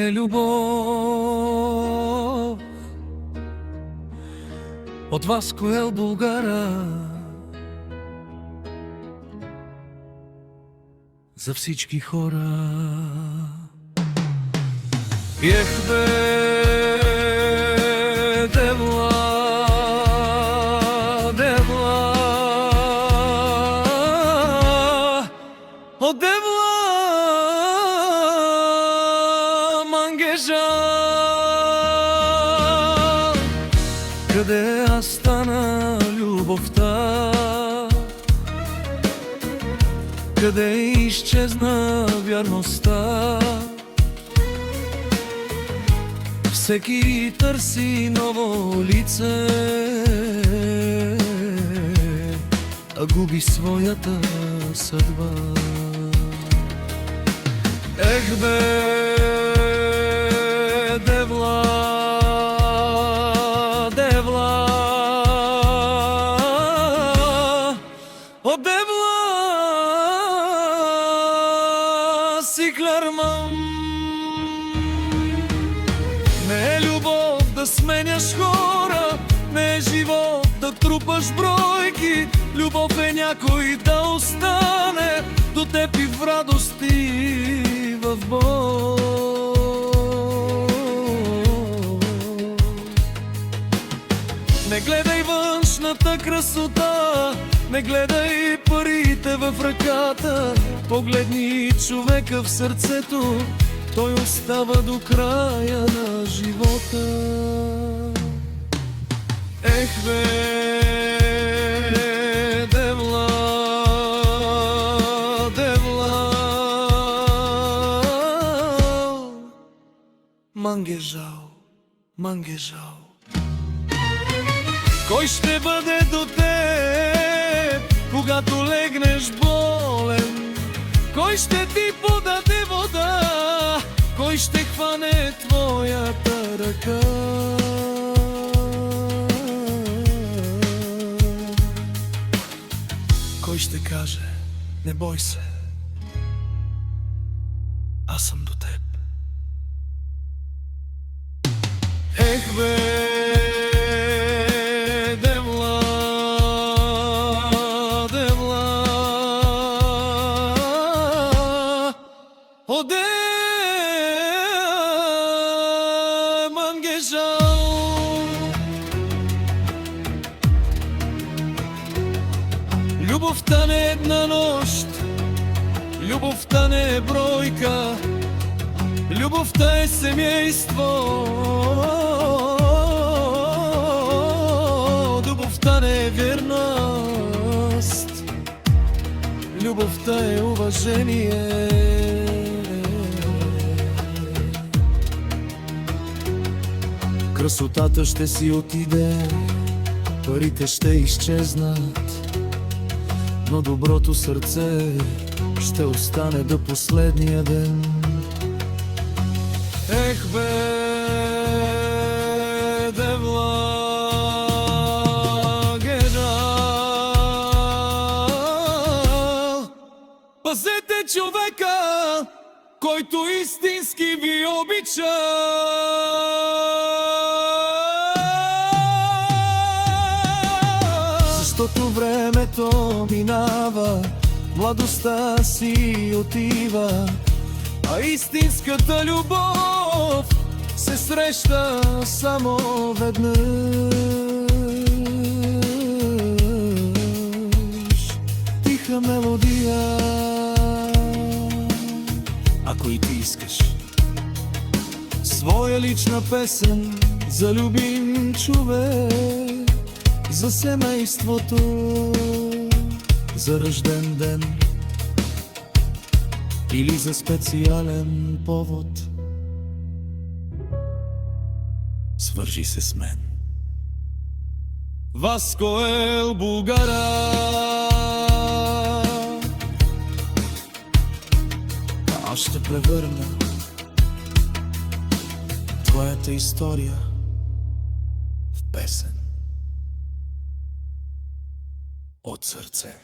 не е любов. От Васко Ел Булгара за всички хора. Ехбе девла, девла, о девла Мангежа. Къде стана любовта? Къде изчезна вярността? Всеки търси ново лице, а губи своята съдба. Ех бе, девла, девла, о девла Сиклерман. Не е любов да сменяш хора, не е живот да трупаш бройки. Любов е някой да остане до теб и в радост и в бой. Не гледай външната красота, не гледай парите в ръката. Погледни човека в сърцето, той остава до края на живота. Ех бе, девла, девла Мангежал, Мангежал. Кой ще бъде до теб, когато легнеш болен? Кой ще ти подаде вода? Кой ще хване твоята ръка? Кой ще каже, не бой се, аз съм до теб? Ех бе, девла, девла, о девла Мангежал. Любовта не е една нощ, любовта не е бройка, любовта е семейство. Любовта не е верност, любовта е уважение. Красотата ще си отиде, парите ще изчезнат, но доброто сърце ще остане до последния ден. Ех бе, девла, генерал, пазете човека, който истински ви обича. Защото времето минава, младостта си отива, а истинската любов се среща само веднъж. Тиха мелодия, ако и ти искаш своя лична песен за любим човек, за семейството, за рожден ден или за специален повод, свържи се с мен. Васко Ел Булгара. Аз ще превърна твоята история в песен от сърце.